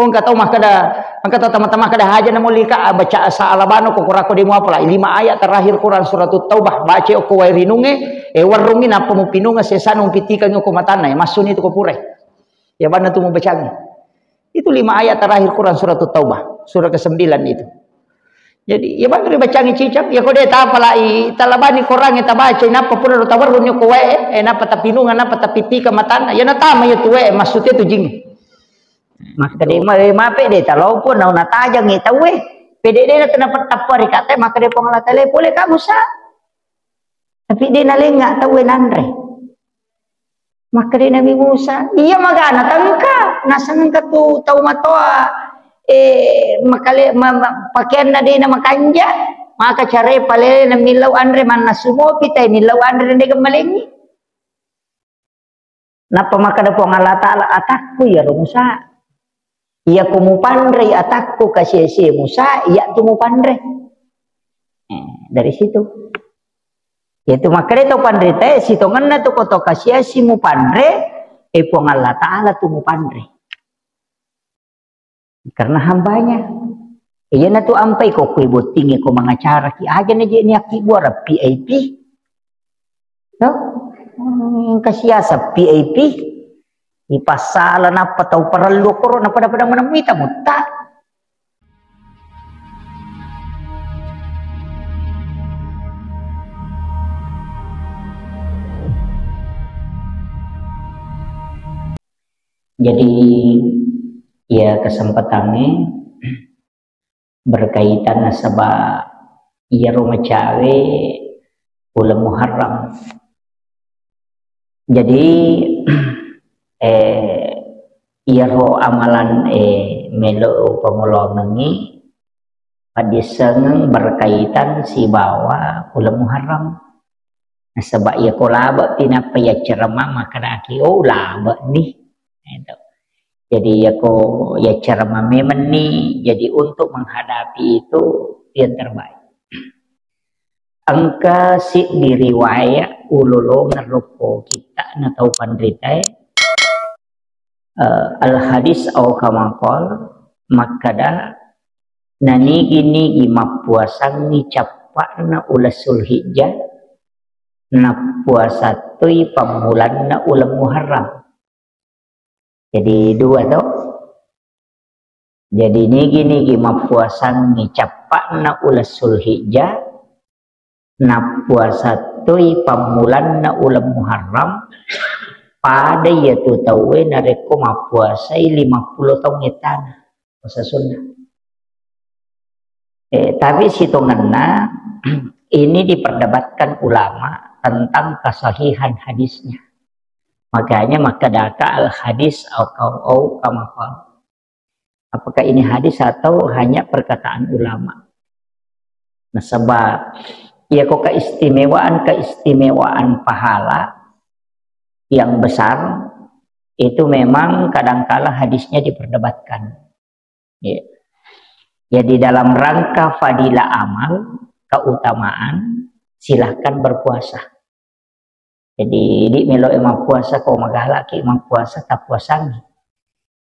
Oh kata mah kada teman-teman kada haja na mulika baca asa alabano ko kurako di mo apala 5 ayat terakhir Quran surat Taubah baca ko wai rinunge warungi napa mo pinunga sesanong pitikan ko matana masun itu ko pure ya bana tu mo bacangi itu 5 ayat terakhir Quran surat Taubah surah ke-9 itu. Jadi ya bana bacangi cicak ya ko de ta apala talabani Quran eta baca napa pura tawarun ko wai napa tapinunga napa tapitika matana ya natama ya tu maksudnya tu jing. Maka dia mape dia talau pun nak natajang kita we pede dia nak dapat tapar kata maka dia pengalat tele boleh kamu sa tapi dia nalengak tahu nandre maka dia Nabi Musa iya magana tangka nasan ka tu tahu matoa makale pakaian na dia na makanja maka care pale na milaw andre man nasumo pitay nilaw andre na kamalengi napa maka da pengalat atakku ya Musa ia kumupandre atakku kasih Musa ia tumupandre dari situ itu makanya tu pandre teh situ ngana tu koto kasih si mupandre pong Allah Ta'ala tumupandre karena hambanya iya na tu ampai ko kui botingi ko mga cara ki aja na ni aki buara PIP no kasih asa PIP ipasalan apa tahu perlu corona pada menemita muta jadi ya kesempatannya berkaitan nasabah iya rumah cawe bulan Muharram jadi iya ho amalan melo pengulong nengi padiseng berkaitan si bawa bulan Muharram nah sebab iya ko laba tinapa ya ceramah maka aki oh laba nih jadi ya ko ya ceramah memang nih jadi untuk menghadapi itu yang terbaik angka si diriwayat ululong ngerupo kita na tau pandritai al hadis au kamakol makada nani gini gima puasang ni capak na ulasul hijjah na puasa tui pamulan na ulam Muharram jadi dua toh jadi ni gini gima puasang ni capak na ulasul hijjah na puasa tui pamulan na ulam Muharram pada yaitu tahu nareko mapuasai 50 tahun etan puasa sunnah tapi situnganna ini diperdebatkan ulama tentang kesahihan hadisnya makanya maka daka al hadis au kamakal apakah ini hadis atau hanya perkataan ulama nah sebab ya kok keistimewaan pahala yang besar itu memang kadangkala hadisnya diperdebatkan ya. Jadi dalam rangka fadilah amal keutamaan silahkan berpuasa jadi di melo emang puasa kau magala ki emang puasa tak puasangi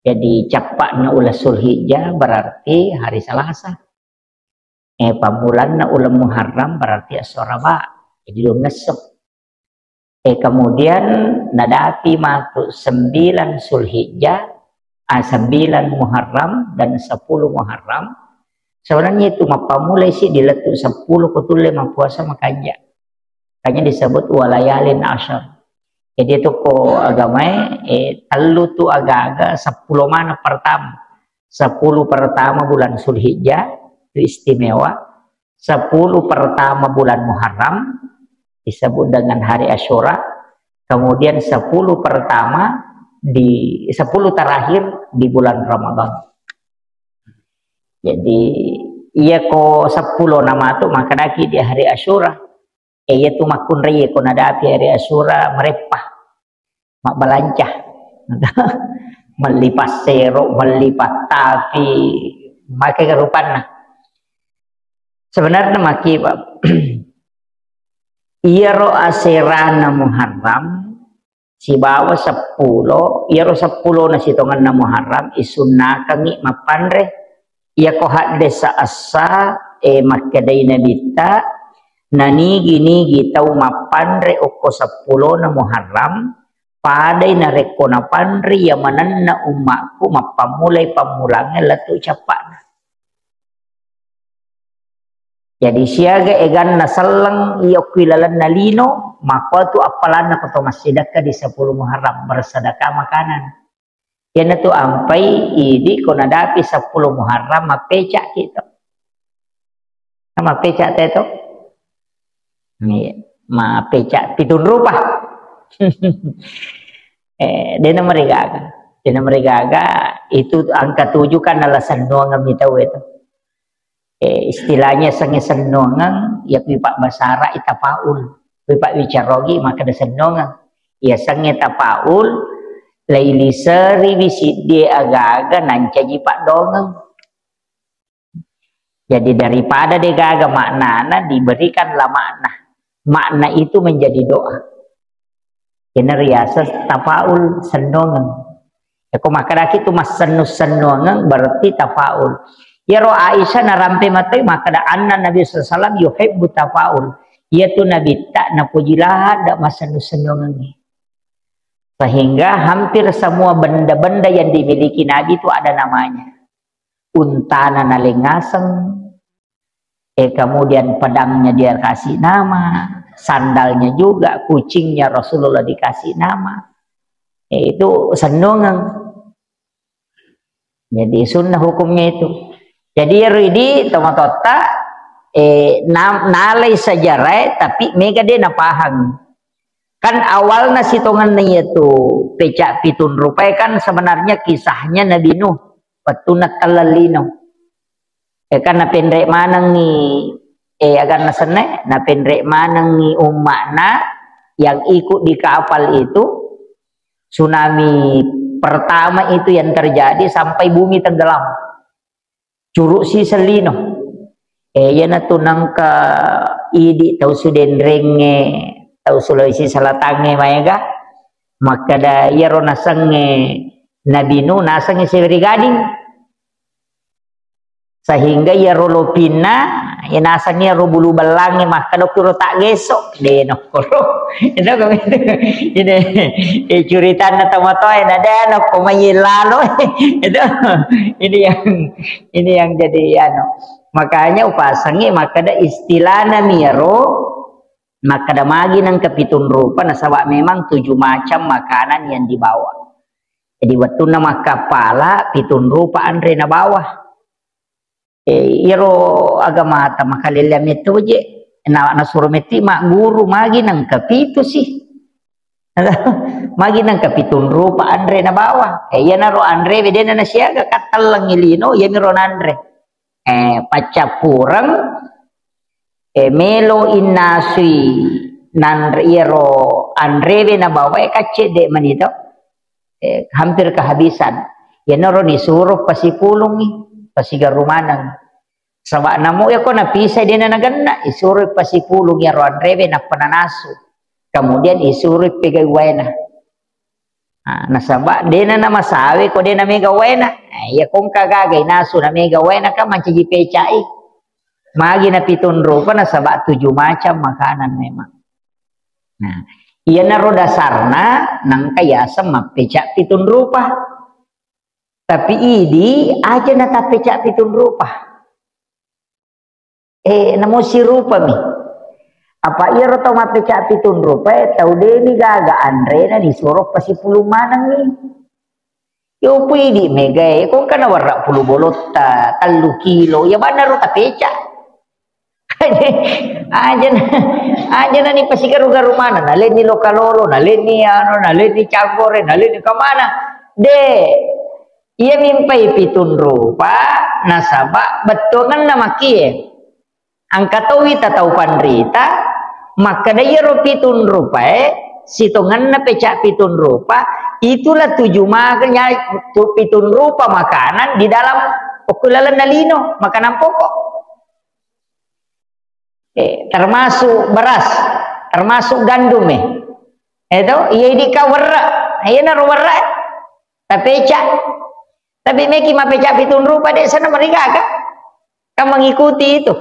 jadi capak na ulasul hijjah berarti hari Selasa pamulan na ulam Muharram berarti asoraba jadi lu ngesep kemudian nadapi masuk 9 Zulhijjah 9 Muharram dan 10 Muharram sebenarnya itu mapamulai sih diletuk 10 kutule puasa makanya disebut walayalin asyar jadi itu ko agama telu tu agak-agak 10 mana pertama 10 pertama bulan Zulhijjah itu istimewa 10 pertama bulan Muharram disebut dengan hari Asyura kemudian 10 pertama di 10 terakhir di bulan Ramadan jadi iya ko 10 nama tu maka daki di hari Asyura iya tu makun raya ko nadapi hari Asyura merepah mak balancah melipas serok melipat tapi makai kerupan sebenarnya maki iya ro asirana Muharram si bawa 10 iro 10 na sitongan na Muharram isunna kami mapanre iya ko desa asa makaday na bita nanigi-nigi tau mapanre oko 10 na Muharram paday na reko na panre yamanan na umakku mapamulay pamulangnya latu capak. Jadi siaga egan na salang iyo kilalan na lino maka tu apalan na koto masjidaka di 10 Muharram bersedekah makanan. Yan na tu ampai idi ko nadapi 10 Muharram mapecak kita. Mapecak teto. Mapecak pitun rupa. Dena mereka itu angka 7 kan alasan doang kami tahu itu. Istilahnya sange senongan ya pipak basara itapaul pipak wicarogi maka ada senongan ya sange tapaul laili seri biside aga-aga nanca jipak dongeng. Jadi daripada degaga maknana diberikanlah makna itu menjadi doa. Ini riasa tapaul senongan ya kok maka itu mas senongan berarti tapaul. Ya roh Aisyah narampe matai maka da anna Nabi SAW yuhibbu tafaul. Ya tu Nabi tak napujilah dak masa senongan. Sehingga hampir semua benda-benda yang dimiliki Nabi itu ada namanya. Untana nalengaseng. Kemudian pedangnya dia kasih nama, sandalnya juga, kucingnya Rasulullah dikasih nama. Itu senongan. Jadi sunnah hukumnya itu. Jadi ridi tomatota nalai sejarah tapi mega dia napahang kan awalnya sitongan itu pecak pitun rupai kan sebenarnya kisahnya Nabi Nuh petunat talalino kan napendrek manang ni agar nasene napendrek manang ni umakna yang ikut di kapal itu tsunami pertama itu yang terjadi sampai bumi tenggelam. Curug si selino yana tunang ka idi tau suden renge tau Sulawesi Selatange mayaga maka da yaro nasange Nabi Nuh nasange severi gading sehingga yaro lopina ya nasange yaro bulu balange maka do kuro tak gesok de no kuro itu kami ini cerita na tomato ada no komayilalo itu ini yang jadi makanya upasangi maka ada istilah namiro maka ada magi nang kepitun rupa nasabak memang 7 macam makanan yang dibawa jadi waktu nama kapala pitun rupa andre na bawah iro agama ta makalila meto je na surumeti mak guru magi nang kapitu sih magi nang kapitun rupa andre na bawah ya naro andre bedena na siaga katalang ilino ya miro andre pacapurang melo innasui nan iro andre na bawah kace de manito hampir kehabisan ya naro ni suruh pasipulong ni pasigarumanang sabak namo ya ko napisay din na naganda isuruh pasipulong ya ro andre na pananaso kemudian isuruh pegawena nasaba din na masawi ko din na megawena ya kung kagagay naso na megawena ka mancigi pecai magi na pitun rupa nasaba 7 macam makanan memang nah iya na ro dasarna nang kayasa mapecak pitun rupa tapi idi aja na tapecak pitun rupa namo si rupa mi apa iya ro tau mapecak pitun rupa tau deni gaga andre na disuruh pasipulong manang ni yo pwede mega kung kana warra 10 bolot 3 kilo ya bana ro tapecak aja na ni pasigaru-garu mana nalen ni lokalolo nalen ni nalen ni cagore nalen ni kamana de iya mimpai pitun rupa nasaba betongan nama kie angkatawi tatau pandrita maka daya ro pitun rupa sitongan na pecak pitun rupa itulah 7 makanya pitun rupa makanan di dalam ukulalan nalino makanan pokok termasuk beras termasuk gandum Itu iya di kawara. Iya na wara. Tapeca. Tapi meki mapeca pitun rupa dek sana mereka kan? Kan mengikuti itu.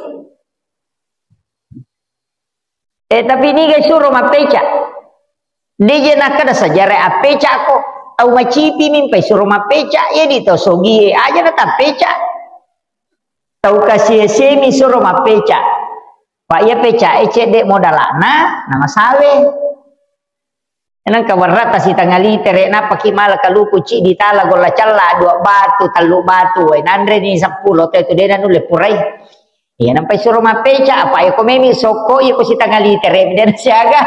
Tapi ini guys suruh mapeca. Dia nak ada sejarah apeca kok. Au macipi mimpai suruh mapeca ya di tosogi aja na tapeca. Tau kasih semi suruh mapeca. Pak ya peca dek modalana nama sawe. Enang kawarat si tangali tere na pakimala kalu kuci di tala gola calla dua batu talu batu nandre ni 10 itu dia nule purai ya nampai suruh mapeca apa ya komemi soko ya si tangali tere dan siaga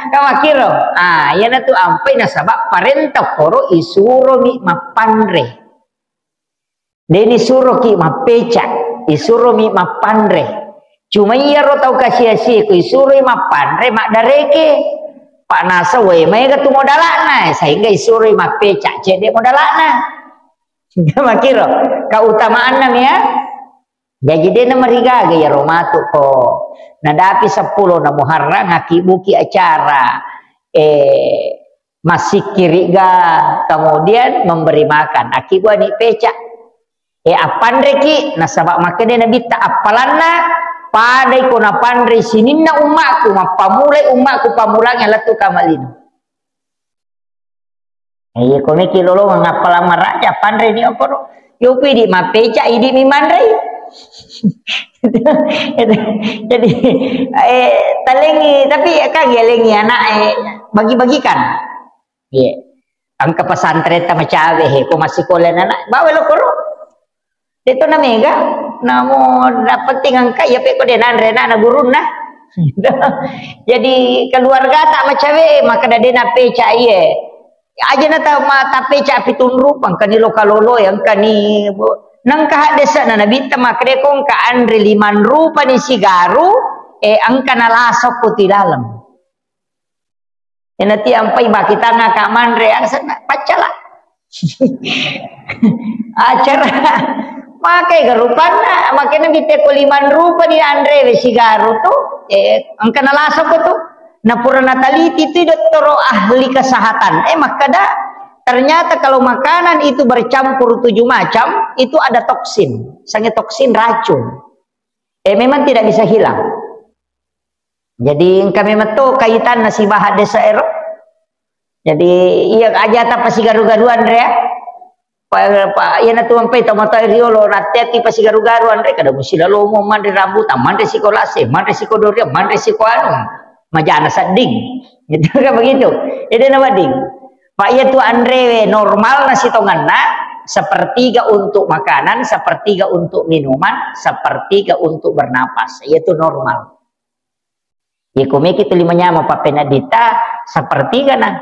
kamakiro ya na tu ampai na sabab parenta koro isuro mi mapandre deni suruh ki mapeca isuro mi mapandre cuma iya ro tau kasih ku isuro mapandre mak dareke Pak Nasa we mereka tu modalana sehingga isuri mapeca cedek modalana sehingga makiro keutamaan nam ya jadi dia namariga gaya romatu ko nadapi 10 na muharram hakibuki acara masih kiriga kemudian memberi makan akibu ani peca apandreki nasabak makanya nabi tak apalana padai kona pandre sininna umakku mapamulai umakku pamulangnya latu kamalino iya kome kilolo ngapala maraja pandre ni okoro yopi di mapeca idi mi mandre jadi talengi tapi kan gelengi anak bagi-bagikan iya angka pesantren sama cawe ko masih kolen anak bawa lo koro itu namanya namun dapat tinggal kaya pe ko den andre na gurun nah jadi keluarga tak macam maka dena peca iye aja na ta mata peca pitun rupang kani lokalolo yang kani nang ka desa na nabita makre kong ka andre 5 rupa ni sigaru angka na lasok ko ti dalam nanti ampai bakita na ka mandre ang pacala acara makai garupana makanya kita ko 5 rupa ni andre sigaru tu angka nalasa ko tu napura nataliti itu dokter ahli kesehatan makada ternyata kalau makanan itu bercampur 7 macam itu ada toksin sangat toksin racun memang tidak bisa hilang jadi kami metu kaitan nasi bahat desa jadi iya aja tak pasti garu-garu Andrea Pak ya na tuampai tomata riolo rateti pasi garu-garu andre kada musila lomo mande rambut mande sikolase mande sikodoria mande sikoanu majana sading gitu kan begitu jadi nama ding Pak ya tu andre normal nasi tonganna sepertiga untuk makanan sepertiga untuk minuman sepertiga untuk bernapas yaitu normal ya komeki tu limanya mau papenadita sepertiga nah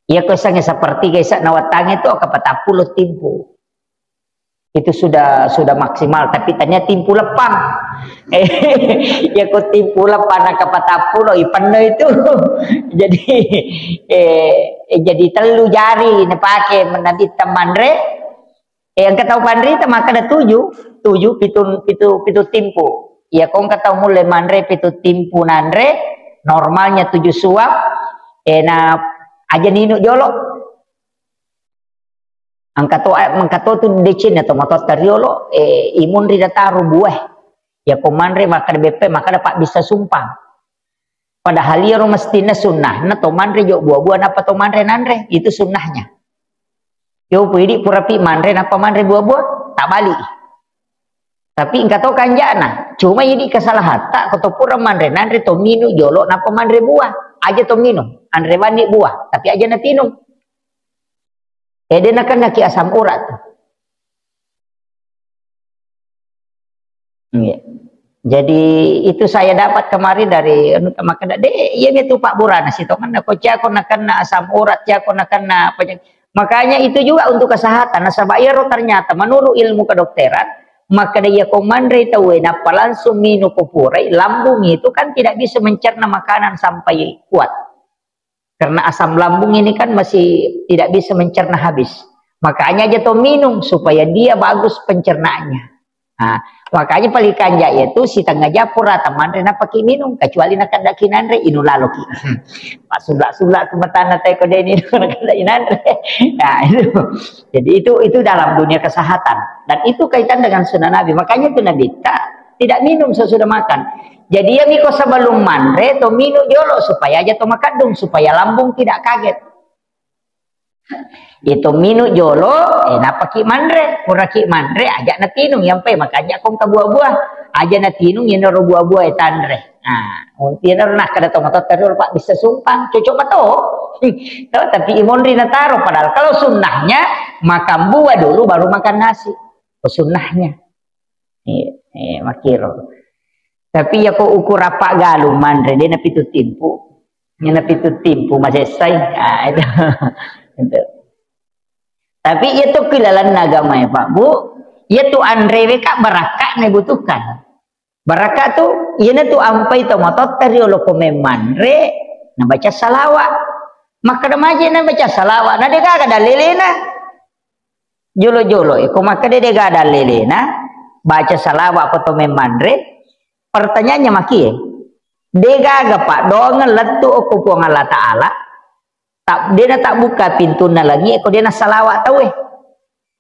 ya kesangnya seperti guys nawatang itu ke 40 timpu itu sudah maksimal tapi tanya timpu lepang ya kok timpu lepang ke 40 ipano itu jadi telu jari nepake menanti temandre yang ketau pandri maka ada 7 pitu timpu ya kong ketau mulai mandre pitu timpu nandre normalnya 7 suap na aja nino jolo angkato tu decin atau motor tariolo imun rida taruh buah ya komandre maka BP maka dapat bisa sumpah padahal ya mestinya sunnah na tomandre jo buah-buah napa tomandre nandre itu sunnahnya yo pidi purapi mandre napa mandre buah-buah tak balik tapi engkau kanjana cuma ini kesalahan tak kau pura mandre nandre to minu jolo napa mandre buah aja to minum andre bani buah tapi aja na tinum dia nakan naki asam urat jadi itu saya dapat kemarin dari maka iya itu Pak Burana sih kan aku cakon nakan asam urat cakon nakan makanya itu juga untuk kesehatan nasabayaro ternyata menurut ilmu kedokteran maka dia komandre tahu apa langsung minum kopurai lambung itu kan tidak bisa mencerna makanan sampai kuat karena asam lambung ini kan masih tidak bisa mencerna habis makanya aja tuh minum supaya dia bagus pencernaannya Nah, makanya palikan ja itu si tengah japura taman rena pakai minum kecuali nak ada kinanre inu lalu ki. Pak sulak kemetana teh kode ini nak ada kinanre. Nah, itu. Jadi itu dalam dunia kesehatan dan itu kaitan dengan sunnah Nabi. Makanya itu Nabi tidak minum sesudah makan. Jadi ya miko sebelum manre to minum jolo supaya aja to makadung supaya lambung tidak kaget. Itu minum jolo napaki manre kuraki manre aja na tinung yampe makanya kong ka buah-buah aja na tinung yen ro buah-buah tanre. Nah, mungkin nak kada to matot terus Pak bisa sumpang cocok mato. Tapi imon rina taro padahal kalau sunnahnya makan buah dulu baru makan nasi. Sunnahnya. Makiro. Tapi ya kok ukur apa galu manre dia na pitu timpu. Nya na pitu timpu masih say. Ah itu. Itu. Tapi itu kilalan agama ya Pak Bu. Itu andrewe kak barakah ne butuhkan. Barakah tuh ieu tuh ampai to motot teriolo komemandre na baca salawat. Maka remaja na baca salawat. Na dega kada lelena. Jolo-jolo iko maka dega ada lelena baca salawat ko to memandre. Pertanyaannya maki ya. Dega ga Pak dong letu ko puang Allah Taala. Dia tak buka pintu na lagi eko dia na salawat tahu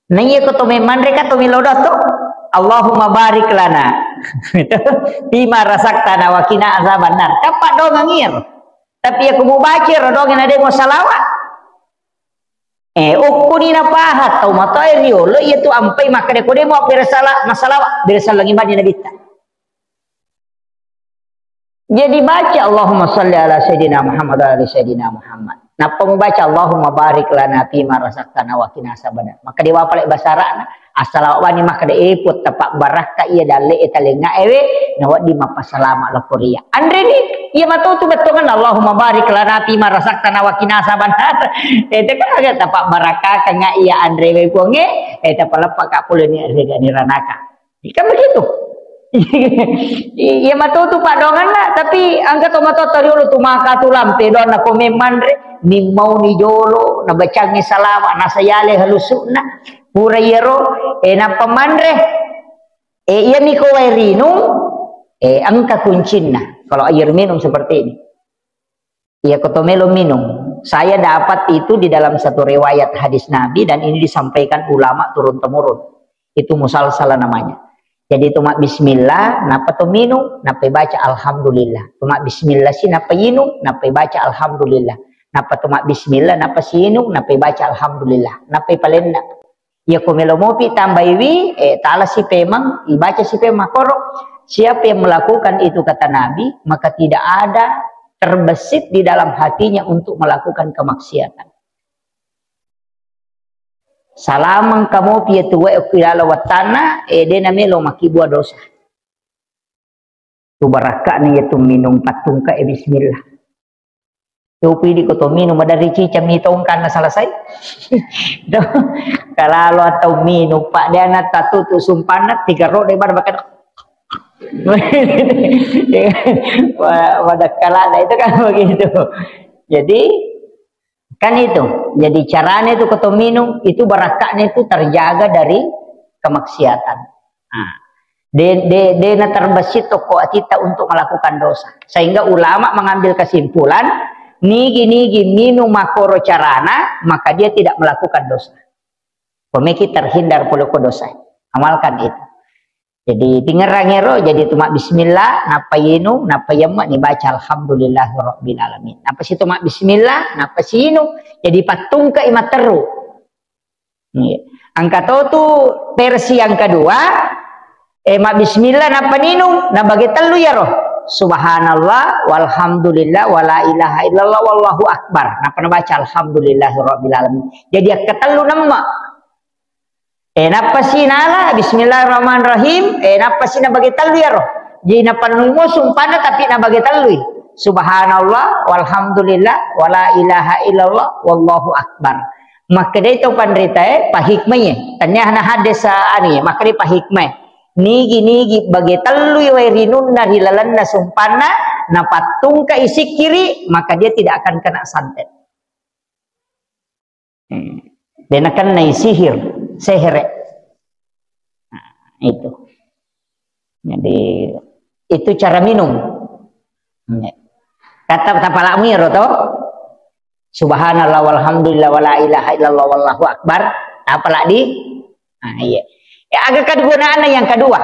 nah iya ko to memandre ka to milodot to Allahumma barik lana bima rasaktana wa qina azabannar kapak dong ngir tapi aku mau baca rodong ada mau salawat ukuni na pahat tau matoy riolo itu ampai maka de ko de mau bersala masalawat bersala lagi madi nabi. Jadi baca Allahumma sholli ala sayyidina Muhammad wa ala sayyidina Muhammad. Nah, pembaca Allahumma barik lana fi ma razaqtana wa qina azabannar. Maka dia wapale basarana asalawa ni maka dia iput tapak baraka ia dalle etalenga ewe nawa di mapasalama la korea. Andre ni ia matu tu betongan Allahumma barik lana fi ma razaqtana wa qina azabannar. Itu kan agak tapak baraka kanga ia andre we ponge eta palapak ka pule ni ni ranaka. Kan begitu. Iya matutu Pak dongan lah tapi angkat tomato teriolo tu maka tu lampe don na komemandre ni mau ni jolo na bacangi salawat na sayale halusuna pura yero na pemandre iya ni ko wairinu angka kuncina kalau air minum seperti ini iya kotomelo minum saya dapat itu di dalam satu riwayat hadis Nabi dan ini disampaikan ulama turun temurun itu musalsalah namanya. Jadi tu mak bismillah napa tu minum napa baca alhamdulillah. Tu mak bismillah si napa yinum napa baca alhamdulillah. Napa tu mak bismillah napa si yinum napa baca alhamdulillah. Napa palenna. Ya ko melomopi tambaiwi taala si pemang ibaca si pemang koro. Siapa yang melakukan itu kata Nabi maka tidak ada terbesit di dalam hatinya untuk melakukan kemaksiatan. Salamang kamu pia tuwa ukilala watana dena melo makibua dosa. Tu baraka ni yaitu minum patung ka bismillah. Tu pidi ko to minum dari cica mitong kana selesai. Kalau atau minum Pak dia na tatu tu sumpana 3 ro de bar bakan. Pada kala itu kan begitu. Jadi kan itu jadi caranya itu keto minum itu barakahnya itu terjaga dari kemaksiatan. Nah, dena terbesit toko kita untuk melakukan dosa sehingga ulama mengambil kesimpulan nigi minum makoro carana maka dia tidak melakukan dosa pemiki terhindar puluh dosa amalkan itu. Jadi tingerangero jadi tumak bismillah napa yinu napa yamma ni baca alhamdulillahirabbil alamin. Napa si tumak bismillah napa si yinu jadi patung ka imateru. Angka tu versi yang kedua mak bismillah napa ninu na bagi telu ya roh. Subhanallah walhamdulillah wala ilaha illallah wallahu akbar. Napa baca alhamdulillahirabbil alamin. Jadi ketelu nama napa sih nala bismillahirrahmanirrahim napa sih na bagi telu ya roh jadi napa numo sumpana tapi na bagi telu subhanallah walhamdulillah wala ilaha illallah wallahu akbar maka dia itu pandrita pahikmahnya tanya na hadis ani maka dia pahikmah nigi bagi telu wairinun dari lalanna sumpana na patung ka isi kiri maka dia tidak akan kena santet dan akan naik sihir. Nah, itu Jadi itu cara minum. Kata tapala miro to. Subhanallah walhamdulillah wala ilaha illallah wallahu akbar. Apala di? Nah, iya. Ya agak kegunaan yang kedua.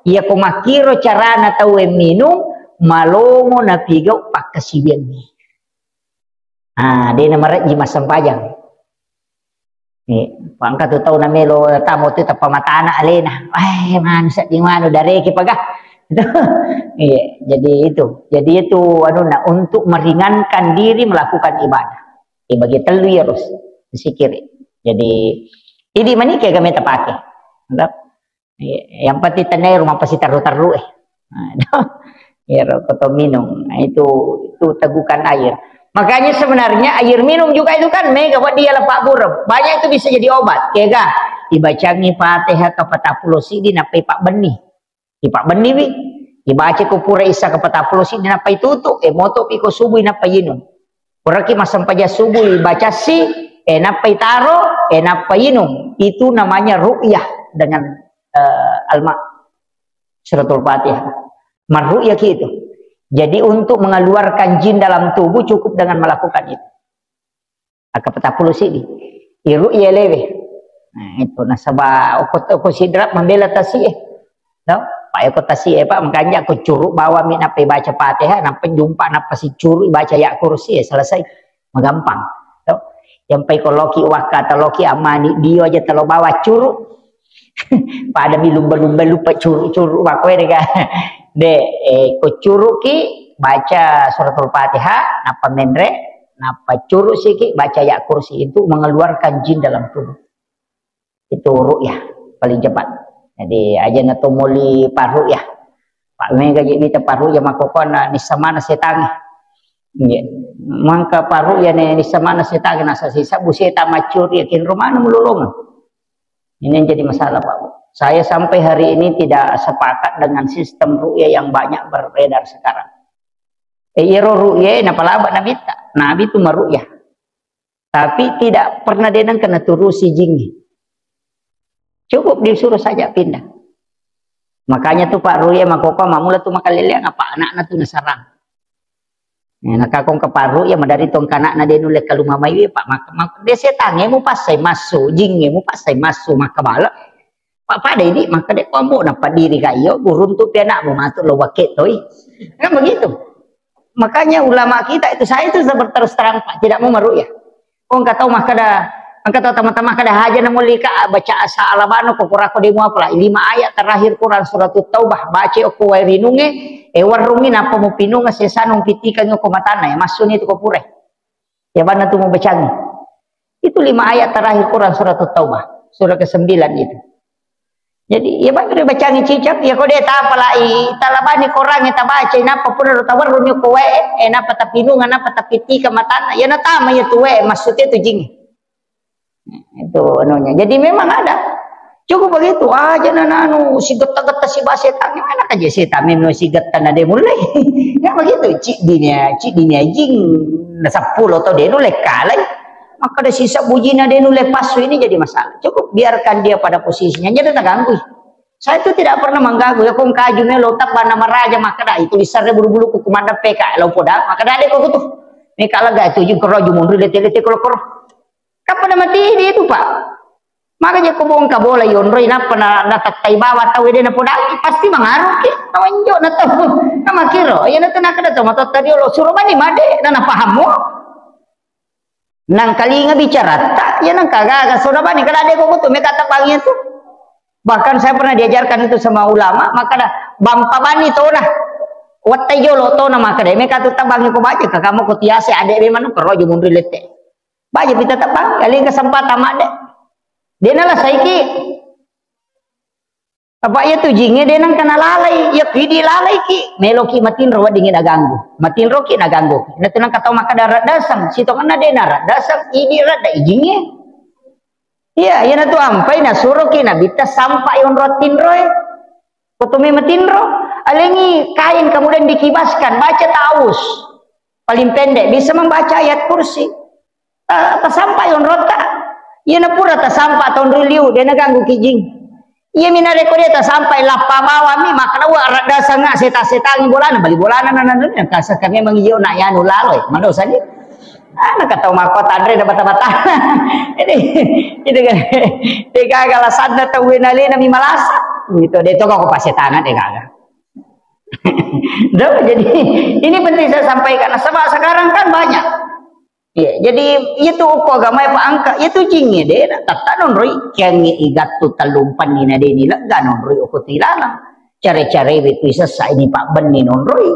Ya kumakiro carana tahu minum malongo na pigaw pakasibian ni. Dia nama rek jima sempajang. Pangkat tahu na melo tamo tu tapamatana alena. Man sa di mano dari kipagah. Iya, jadi itu untuk meringankan diri melakukan ibadah. Bagi telu ya harus disikir. Jadi ini manike kami terpakai. Yang pasti tanai rumah pasti taruh ya koto minum. Itu tegukan air. Makanya sebenarnya air minum juga itu kan mega buat dia lepak burem. Banyak itu bisa jadi obat. Kega dibacangi Fatihah ke 40 sidi napai Pak Benih. Di Pak Benih wi dibaca ko pura isa ke 40 sidi napai tutu moto piko subuh napai inum. Puraki masam paja subuh baca si napai taro napai inum. Itu namanya ru'yah dengan alma suratul Fatihah. Marru'yah gitu. Jadi untuk mengeluarkan jin dalam tubuh cukup dengan melakukan itu. Aka 40 sidi. Ru'yah lewe. Nah itu nasabah aku sidrap membela tasih. No? Pak aku tasih Pak makanya aku curuk bawa min apa baca Fatihah nampai jumpa napa si curuk baca ya kursi selesai gampang. No? Yang pai koloki waka taloki amani dia aja telo bawa curuk. Pada lumba-lumba lupa curuk bakwe dega. Ko curuk ki baca suratul Fatihah napa menre napa curuk siki baca ya kursi itu mengeluarkan jin dalam tubuh. Itu ru'yah paling cepat. Jadi aja nato muli paru ya. Pak mega jadi paru ya makokona ni samana setangi. Nggih. Mangka paru ya ni samana setangi nasa sisa buseta macur ya kin rumana mululungan. Ini yang jadi masalah Pak. Saya sampai hari ini tidak sepakat dengan sistem ru'yah yang banyak beredar sekarang. Iro ru'yah napa laba nabi tak. Nabi itu meru'yah. Tapi tidak pernah denang kena turusi jingi. Cukup disuruh saja pindah. Makanya tuh Pak Ru'yah makoko mamula tuh makaliliang apa anak-anak tuh nasarang. Nakakong ke Pak Ru'yah madari tong kanak na denule kalumamay Pak mak dia setange mo pasay maso jinge mo pasay maso makabala. Pak pada ini maka dek kamu dapat diri kayo burun tuh pianak mo matur lo wakit toy. Kan begitu. Makanya ulama kita itu saya itu terus terang Pak tidak mau meru'yah. Oh enggak tahu maka dah angkat teman-teman kada haja na mulika baca asa alabano ko kurako di mo apla 5 ayat terakhir Quran surat Taubah baca ko way rinunge warungi napa mo pinunga sesanong pitikan ko matana ya masuni itu ko pure ya bana tu mo bacangi itu 5 ayat terakhir Quran surat Taubah surah ke-9 itu jadi ya bana bacangi cicak ya ko de ta apalai talabani Quran eta baca napa pura tawarunyo ko way napa ta pinunga napa ta pitika matana ya natama ya tuwe maksudnya itu jing itu anunya. Jadi memang ada. Cukup begitu aja nanu si geta-geta si basetan mana aja setan memang si geta na de mulai. Ya begitu cik dinya jing na 10 atau de nu lekalai. Maka ada sisa bujina de nu lepasu ini jadi masalah. Cukup biarkan dia pada posisinya jadi tak ganggu. Saya itu tidak pernah mengganggu ya kong kaju melo tap nama raja maka dah itu disarnya bulu-bulu ku komandan PK lo poda maka dah de kok tuh. Ni kalaga itu jing keroju mundur lete-lete koro-koro. Kapan mati dia itu Pak? Makanya kau bongka bola yonroi napa na tatai bawa tahu dia na podaki pasti mengaruh ke. Tawanjo na tahu nama kiro. Ya na tanaka na tahu mata tadi lo suruh bani made na paham mo. Nang kali nga bicara tak ya nang kagak suruh bani kada ada kok tu me kata pangnya tu. Bahkan saya pernah diajarkan itu sama ulama maka dah bampa bani to nah. Watai jolo to na maka dah me kata tabangi ko baca kamu ko tiase ade be manu kerojo mundur lete. Baca kita tabang kali kesempatan mak dek dia nalah saiki apa ya tu jinge dia nang kena lalai ya kidi lalai ki meloki matin ro dingin aganggu matin ro ki naganggu na tenang kata maka darat dasang sitongan na denarat dasang ini rada jinge iya ya na tu ampai na suruh ki na bita sampai on rotin roy kotome matin ro alengi kain kemudian dikibaskan baca taus paling pendek bisa membaca ayat kursi tak sampai on rota ia na pura tak sampai tahun riliu dia na ganggu kijing Iya mina rekodeta sampai lapa bawa mi makna wa rada sanga seta-seta bolana bali bolana nanan kasa kami mengiyo na yanu laloy mano saja anak kata makota andre da bata-bata ini kan tega gala sadna tawin ali na mi malasa gitu de to ko pasetana de gaga jadi ini penting saya sampaikan sebab sekarang kan banyak. Ya, jadi itu uko agama pa angka itu jingi de tatanon roi kengi igatu talumpan ni na de nila ganon roi uko tilala care-care itu isa ini pak ben ni non roi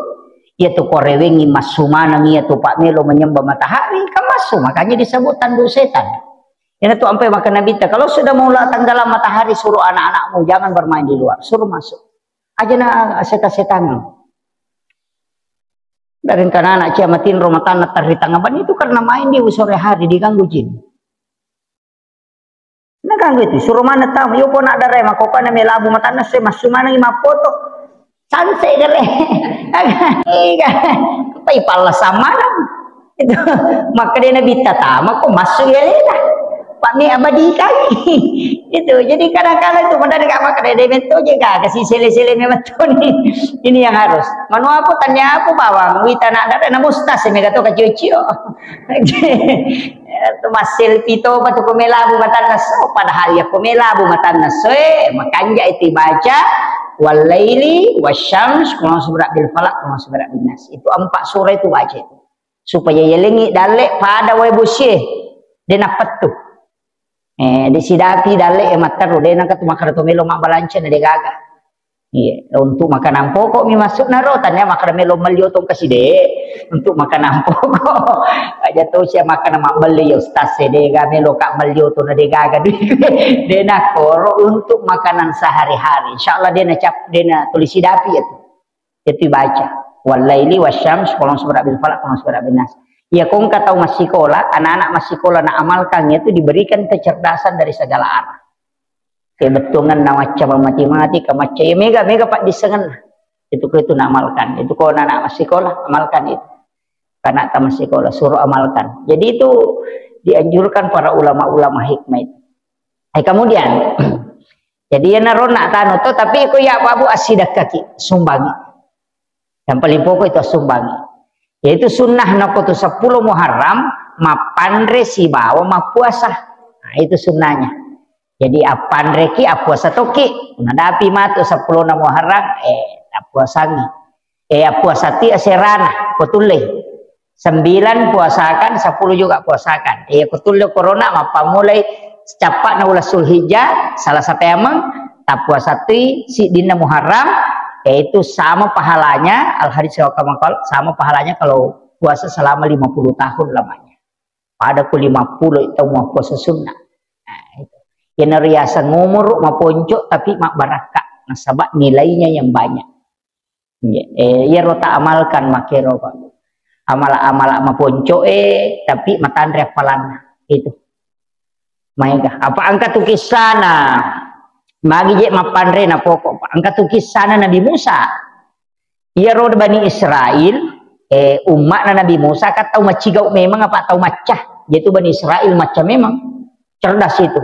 itu korewengi masumana ngi itu pak melo menyembah matahari kamasu makanya disebut tandu setan. Ini tuh sampai maka Nabi kalau sudah mulai tenggelam matahari suruh anak-anakmu jangan bermain di luar, suruh masuk aja na setan-setan. Dari karena anak ciamatin rumah tanah terhitangaban itu karena main di sore hari diganggu jin. Nah ganggu itu suruh mana tahu yo pun ada rema kok kana melabu matana se masumana lima foto. Sanse gale. Iya. Pai pala sama itu maka dia nabi tatama kok masuk ya lah. Pak ni abadi kali itu jadi kadang-kadang itu pada dekat maka dia betul juga kasih sele-sele betul ini yang harus manu aku tanya aku bawang wita nak ada na mustas mega to kecil-kecil itu masil pito batu komelabu matanas padahal ya komelabu matanas makanya itu baca walaili wasyams qul subra bil falaq qul subra bin nas itu 4 surah itu baca itu supaya yelengi dalek pada wae busye dena petu di sidapi dalek matar dena kat makarato melo mak balanca na de gaga iya untuk makanan pokok mi masuk na ro tanya makara melo malio tong kaside untuk makanan pokok aja to sia makan mak beli ustaz de ga melo kak malio to na de gaga dena koro untuk makanan sehari-hari insyaallah dena cap dena tulis sidapi itu baca walaili wasyams qul subra bil falaq qul subra bin nas. Ya kong kata masih sekolah, anak-anak masih sekolah nak amalkannya itu diberikan kecerdasan dari segala arah. Kebetulan nama macam matematika, macam ya mega pak disengan. Itu nak amalkan. Itu kalau anak masih sekolah amalkan itu. Karena tak masih sekolah suruh amalkan. Jadi itu dianjurkan para ulama-ulama hikmah itu. Kemudian, jadi ya narona tanoto tapi aku ya abu asidak kaki sumbangi. Yang paling pokok itu sumbangi. Yaitu sunnah nakotu 10 Muharram mapandre si bawa ma puasa. Nah, itu sunnahnya. Jadi apandre ki apuasa toki. Nadapi matu 10 na Muharram apuasangi. Apuasati aserana kotule. 9 puasakan 10 juga puasakan. Kotule corona mapa mulai cepat na ulah Zulhijjah salah satu emang tapuasati si dina Muharram yaitu sama pahalanya al-hadits sama pahalanya kalau puasa selama 50 tahun lamanya. Pada ku 50 itu mau puasa sunnah. Nah, itu. Yang riasan ngumur mau ponco tapi mak barakah. Nasabak nilainya yang banyak. Ya rota amalkan makero amal-amal ma ponco tapi matandre palan itu. Maiga apa angkat tu kisana magi je mapandre na pokok angkat tu kisana Nabi Musa ia rod Bani Israel umat na Nabi Musa kat tahu macigau memang apa tahu macah yaitu Bani Israel macam memang cerdas itu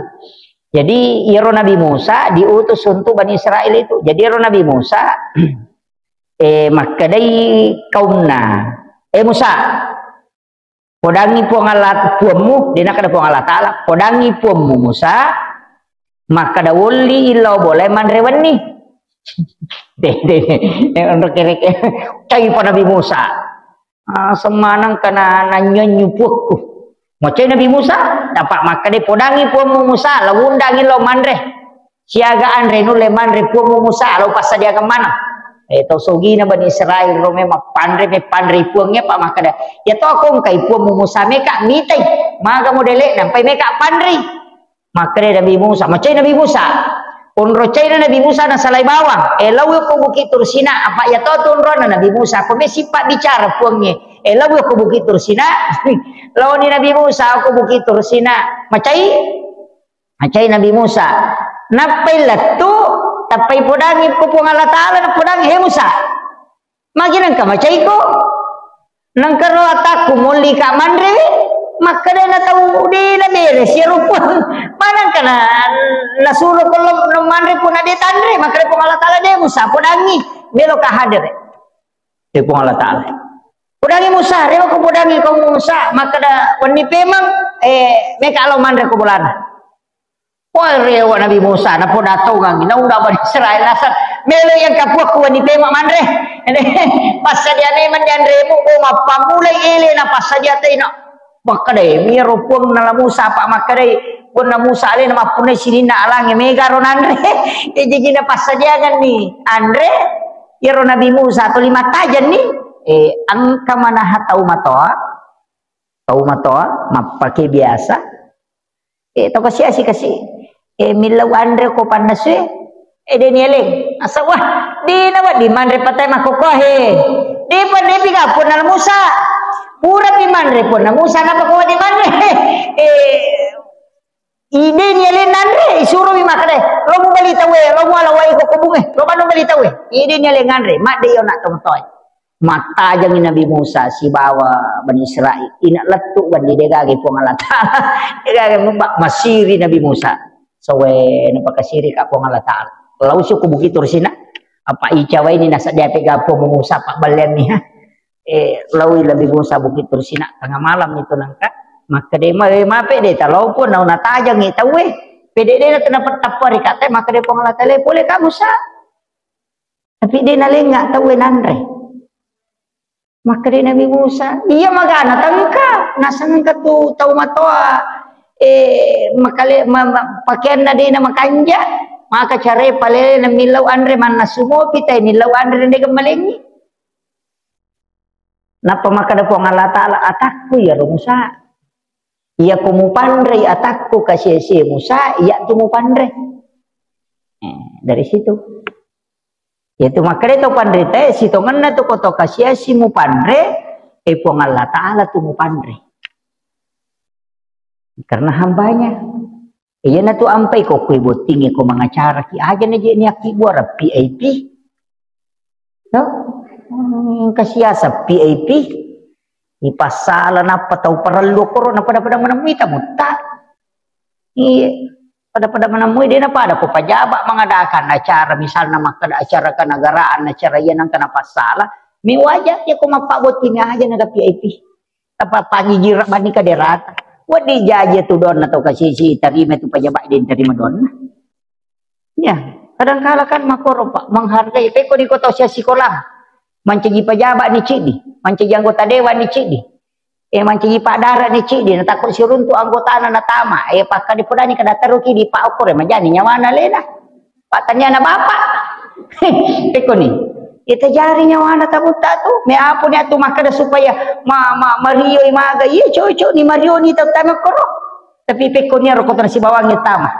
jadi ia rod Nabi Musa diutus untuk Bani Israel itu jadi rod Nabi Musa makadai kaumna Musa podangi puangalat puamu dina kada puangalat ta'ala podangi puamu Musa maka dawuli ilau boleh mandrewani untuk kira-kira cai pada Nabi Musa semanang kena nanya nyupuk macam Nabi Musa dapat maka di podangi puamu Musa lalu undangi lo mandre siagaan renu le mandre puamu Musa lalu pas dia ke mana itu sogi na Bani Israel lo memang pandre puangnya pak maka dah ya to aku kai puamu Musa meka mitai maga modele sampai meka pandre maka Nabi Musa macam Nabi Musa unro cina Nabi Musa na salai bawang lawu ko bukit tursina apa ya to unro na Nabi Musa ko may sifat bicara puangnya lawu ko bukit tursina lawu ni Nabi Musa ko bukit tursina macam Nabi Musa napay latu tapay podangi ko puang Allah Ta'ala na podangi Musa maginan ka macam ko nang karo ataku muli ka mandre maka dia na tahu di na beres ya rupa mana kana nasuruh kalau manre pun ada tanre maka dia Allah Taala dia Musa podangi belo ka hadir dia Allah Taala podangi Musa dia ko podangi ko Musa maka da wani pemang meka alo manre ko bulana rewa Nabi Musa na po dato ngang na udah ba Israel asal melo yang kapwa ko ni pema manre pasadia ne man andre mo ko mapamulay ile na pasadia tay na makade miro pun na Musa pa makade pun na Musa ale na mapunay sinina alang mega ron andre jadi na pasadia kan ni andre iro Nabi Musa to lima tajan ni ang kamana tau matoa mapake biasa to kasi milau andre ko panaswe de nieleng asa wah di na di manre patay makokohe di pa de piga pun na Musa pura pi manre pun na Musa na ko di manre ide nieleng andre isuro mi makade lo mo balita we lo mo alawai ko kubunge lo mano balita we ide nieleng andre mak de yo nak tomtoy mata jang Nabi Musa si bawa Bani Israel ina letuk ban di degage pong Allah Taala degage masiri Nabi Musa sawe napakasiri ka pong Allah Taala lalu suku begitu sina apa icawa ini nasa dia pegapo Musa pak balen ni lalu Nabi Musa begitu sina tengah malam itu nangka maka dia mape dia talau pun nau natajang itu we pede dia kena petapari kata maka dia pong Allah Taala boleh ka Musa tapi dia nalengak tahu nandre maka dia Nabi Musa iya magana tangka nasangan ka tu tau matoa makale pakaian na din na makanja maka care pale na milaw andre man nasumo pitay nilaw andre na kamalingi napa makada po ang Allah Taala atakku ya Musa iya kumupandre atakku kasi si Musa iya tumupandre dari situ yaitu makada to pandre te sitongan na to koto kasi si mupandre po ang Allah Taala tumupandre karena hambanya iya na to ampay ko kuy botingi ko mga cara ki aja na di niya ki buara PAP no kasiyasa PAP ipasala na pataw paralo ko na pada manamita mutta iya pada manamuy din na pada ko pajaba mangadakan acara misal na makada acara kanagaraan acara yan ang kanapasala may wajah ya ko mapabotingi aja na PAP apa pangijira bani kaderata wadi jaje tu don atau kasih si terima tu pejabat din terima don ya kadang-kala kan makoro pak menghargai peko di kota sekolah mancegi pejabat ni cik di mancegi anggota dewan ni cik di mancegi pak darat ni cik di takut si runtu anggota na tama pakka di podani kada taruki di pak okor majani nyawana lena pak tanya na bapak peko ni ita jari nyawana tabuta tu me apun ya tu makada supaya Mario imaga iya coco ni Mario ni tama koro tapi pekonya rokotan si bawangnya tama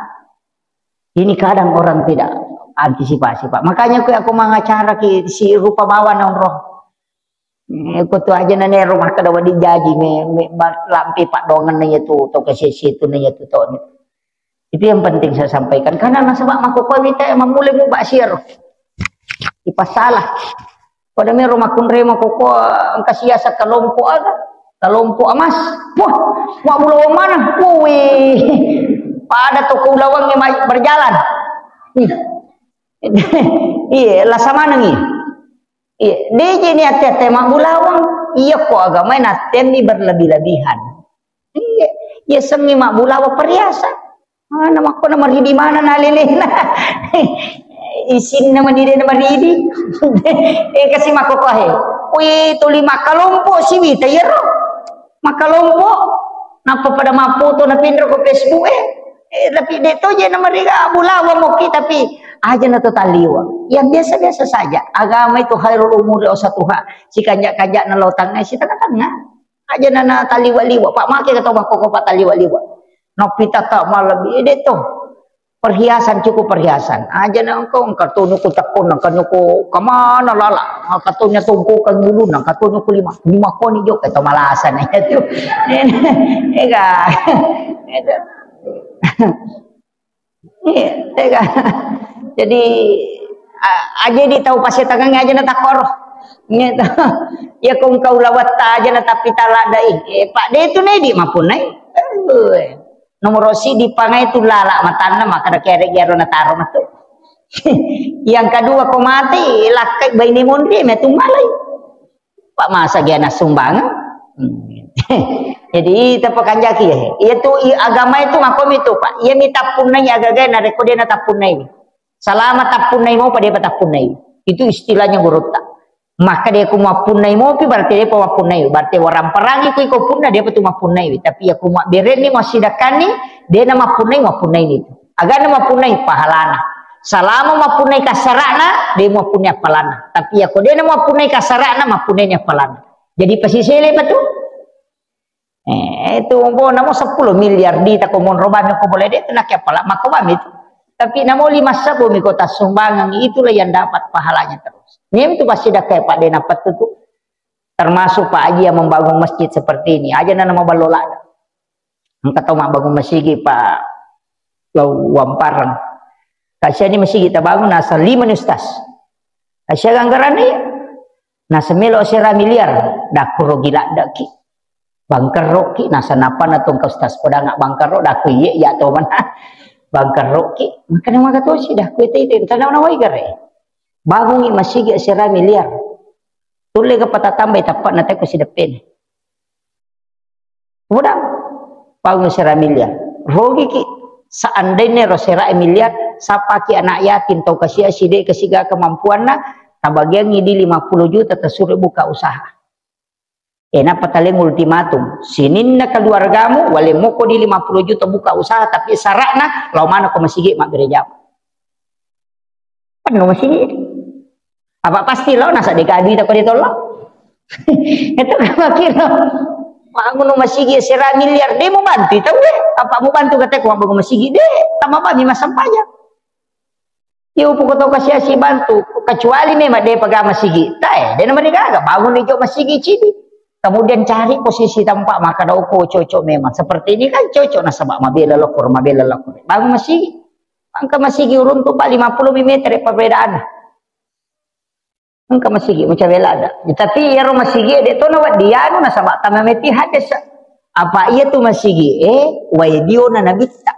ini kadang orang tidak antisipasi pak makanya aku mengacara ki si rupa bawa nang roh aku tu aja nane rumah kada wadi jaji me lampi pak dongan na itu to ke situ na itu to itu yang penting saya sampaikan karena nasabak makoko wita mamulai mo basir ipasalah pada me rumah kunrema koko ang kasiyasa kalompo amas wah mulawang mana woi pada toko ulawang yang berjalan iya lasa mana nih iya DJ ni ate mak bulawang iya ko agama naten ni berlebih-lebihan iya sengi mak bulawang perhiasan nama ko na maridi mana nalilina isin naman diri kasi makokohe uy tuli makalompo si Wita yero makalompo napa pada maputo na pindro ko Facebook tapi dito je na mariga bulawa mo ki tapi aja na to taliwa yang biasa-biasa saja agama itu khairul umuri usatuha si kanjak-kanjak na lotang si tengah-tengah aja na taliwa-liwa pak make kata makoko pak taliwa-liwa no pita tak malabi dito perhiasan cukup perhiasan aja na engkau kartun ko takon nang kanuko kamana lala katunya tungkukan dulu nang katunya ko lima ko ni jok ito malasan itu ega ega jadi aja di tahu pasti tangan aja na takor Gitu. Ya kung kau lawat aja na tapi talak dai. Pak de itu nih di mapun nai. Nomor si di pangai itu lala matana maka ada kerek gero na taro matu. Yang kedua kau mati lakai bayi ni mundi metu malai. Pak masa dia na sumbangan. Jadi tepakan jaki ya. Itu agama itu makom itu Pak. Ia minta punai agak-agak na rekode na tapunai. Selama tapunai mau pada tapunai. Itu istilahnya guru tak. Maka dia kuma punai mo pi berarti dia pawa punai berarti orang perang itu iko punna dia petu punai tapi ya kuma beren ni masih dakani dia nama punai ni agar nama punai pahalana selama ma punai kasarana dia mau punya palana tapi ya ko dia nama punai kasarana ma punainya palana jadi pesisile betul itu mau namo 10 miliar di tak komon roban ko boleh dia nak ya pala makobam itu tapi namo 5 sabu mi kota sumbangan itulah yang dapat pahalanya terus. Ini itu pasti dah kayak Pak Dena Patu tuh termasuk Pak Haji yang membangun masjid seperti ini aja nama balola engkau tahu mak bangun masjid Pak Wamparan kasih ini masjid kita bangun nasa 5 ustaz kasih anggaran ni nasa melo sera miliar dah kuro gila dah ki bangker roki nasa napa na tong ustaz pada ngak bangker ro dah ku ye ya to mana bangker roki makanya maka tu sih dah ku itu tanah nawai gare bangun masjid sera miliar tulis ke patah tambah tapak nanti aku si depan udah bangun sera miliar rogi ki seandainya sera miliar sapa ki anak yatim tau kasih aside kesiga kemampuan na tabagian ngidi 50 juta tersuruh buka usaha enak pataling ultimatum sinin na keluargamu wale moko di 50 juta buka usaha tapi sarakna lau mana ko masjid mak gereja penuh masjid apa pasti lo nasa dekadi tak kau ditolak itu kan kira bangun masjid sera miliar dia mau bantu tahu deh apa mau bantu kata kau bangun masjid deh tambah apa masa sampainya ya upu kau kasih asih bantu kecuali memang dia pegang masjid tak dia nama dia agak bangun di jauh masjid cini kemudian cari posisi tempat maka dah ukur cocok memang seperti ini kan cocok nasa bak mabela lokor bangun masjid angka masjid urun tu 50 meter perbedaan engkau masih macam bela ada tapi ya rumah masih dia tu nawat dia nu nasa bak tamam meti hadis apa ia tu masih waidio na nabita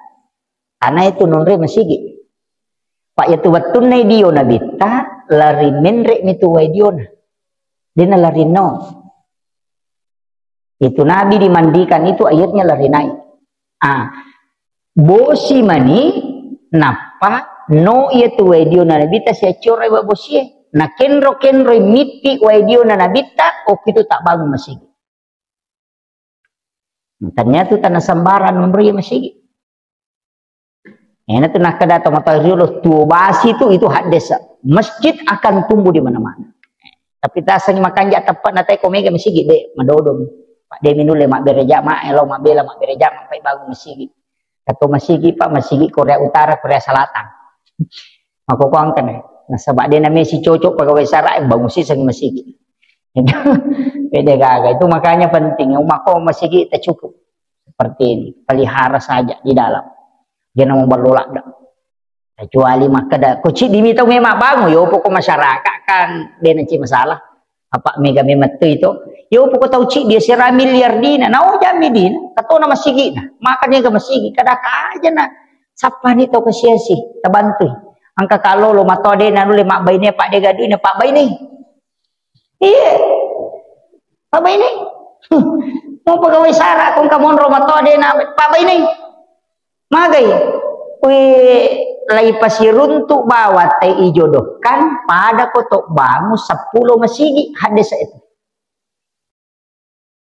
karena itu nonre masih pak ya tu betul na dio nabita lari menrek mitu waidio na dia lari no itu nabi dimandikan itu akhirnya lari naik bosi mani napa no ia tu waidio na nabita sia cora iba bosi na kenro miti waidio na nabita o itu tak bangun masjid ternyata tanah sambaran memberi masjid enak tu nak kedatang atau riulah tu basi itu hadis masjid akan tumbuh di mana-mana tapi tak asal makan jak tepat natai komega masjid dek madodom pak de minule mak bereja mak elo mak bela mak bereja mak pai bangun masjid atau masjid pak masjid Korea Utara Korea Selatan aku angkan nah sebab dia namanya si cocok pegawai sarak bangun sih sang masjid beda gagal itu makanya penting umat kau masjid tak cukup seperti ini pelihara saja di dalam jangan memberlolak dah kecuali maka dah kucing diminta memang bangun yo pokok masyarakat kan dia nanti masalah apa mega memetu itu yo pokok tahu cik dia sera miliar dina nah jami dina kata nama masjid nah makanya ke masjid kada aja nah siapa ni tahu kesiasi terbantu angka kalau lo mato de nanu le mak bayi ni pak de gaduh ni pak bayi ni iya pak bayi ni mau pegawai sarak kong kamon ro mato de na pak bayi ni magai lai pasiruntuk bawa teh ijodohkan pada kotok bangun 10 masjid hadis itu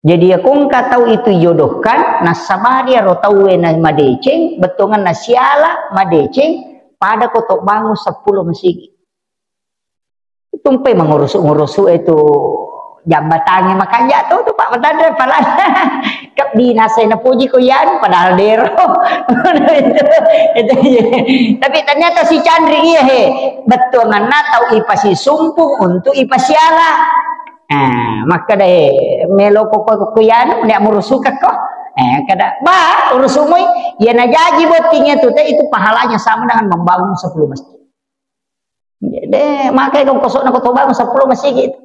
jadi aku nggak tahu itu jodohkan nasabaria ro tahu na madeceng betongan nasiala madeceng pada kotok bangun 10 masjid itu sampai mengurus itu jabatannya makanya tuh Pak Petanda palan kap dinasai na puji ko yan padahal dero itu. Tapi ternyata si Chandri iya betul ngana tahu ipasi sumpung untuk ipasiala maka deh melo ko yan nek murusuka kok kada ba urus umui ya najaji botinya tuh itu pahalanya sama dengan membangun 10 masjid jadi makanya kau kosok nak bangun 10 masjid gitu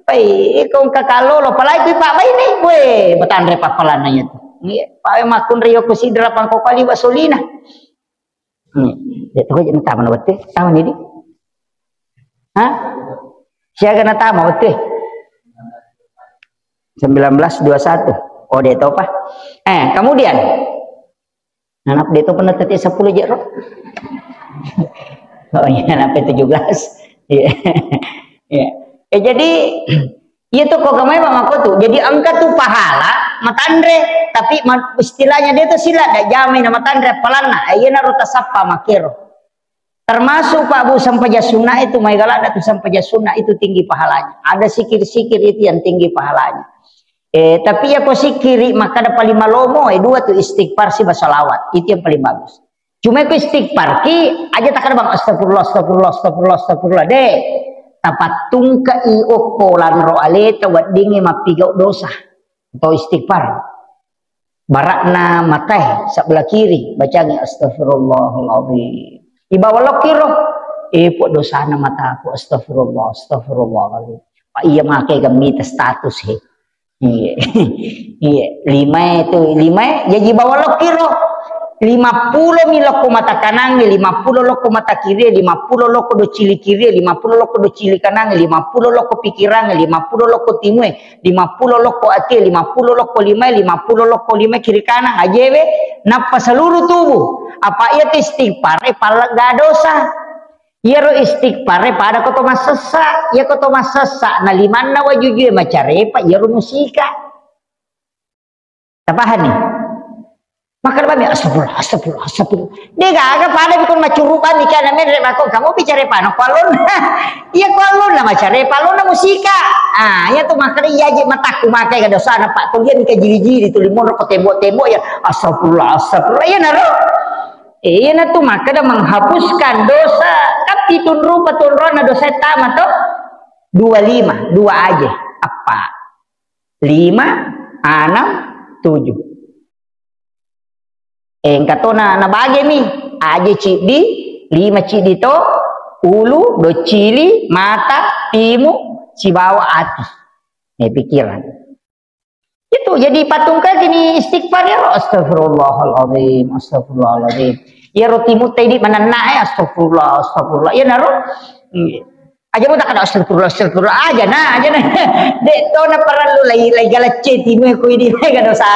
Pai kung kakalo lo palay ko pa bay ni we batandre pa pala na yun. Pa makun riyo ko sidra pang ko kali basolina. Dito ko yung tama na bate. Tama ni di. Ha? Siya ka na tama bate. 1921. Oh dito pa. Kemudian nanap dito pa natati 10 jero. Oh iya sampai 17. Iya. Iya. Jadi itu kok kamay mamaku tuh. Jadi angka tuh pahala matandre tapi istilahnya dia tuh sila dak jamin matandre palana ayeuna rota sappa makiro. Termasuk Pak Bu Sampajasuna itu maigala tuh Sampajasuna itu tinggi pahalanya. Ada sikir-sikir itu yang tinggi pahalanya. Tapi ya kok sikiri maka ada paling malomo dua tuh istighfar si basolawat. Itu yang paling bagus. Cuma ku istighfar ki aja tak ada bang astagfirullah astagfirullah astagfirullah astagfirullah deh. Tapatung ka ioko lan ro aleta wadingi mapigaw dosa atau istighfar. Barakna matai sebelah kiri bacanya astagfirullahaladzim. Ibawa kiro po dosa na mataku astagfirullah astagfirullahaladzim. Pak iya makai gamita status he. Iya. Iya, 5 itu 5 jadi bawa kiro 50 miloko mata kanan, 50 loko mata kiri, 50 loko do cili kiri, 50 loko do cili kanan, 50 loko pikiran, 50 loko timue, 50 loko ati, 50 loko 5, 50 loko 5 kiri kanan aja be, napa seluruh tubuh. Apa ia istighfar pala gak dosa. Ia ro istighfar pada koto masesa, ia koto masesa na limanna wajujue macare pa ia ro musika. Tapahan nih. Maka kami astagfirullah astagfirullah astagfirullah. Dia gak pada bikon macurukan ni kana men mako kamu bicara pano kalon. Iya kalon na macare palon na musika. Ya tu maka iya je mataku makai ka dosa na Pak tu dia ni ka jiri-jiri tu limon ko tembok-tembok ya astagfirullah astagfirullah ya naro. Iya na tu maka dah menghapuskan dosa. Tapi tunru patunro na dosa tama to 25 2 aja. Apa? 5 6 7. Katona na bagi mi aja cidi 5 cidi to ulu do cili mata timu cibawa hati pikiran itu jadi patung gini istighfar ya astagfirullahaladzim astagfirullahaladzim ya rotimu tadi mana nae astagfirullah astagfirullah ya naro aja mo tak ada astagfirullah astagfirullah aja nah dek to na perlu lagi galacet timu ko ini ga dosa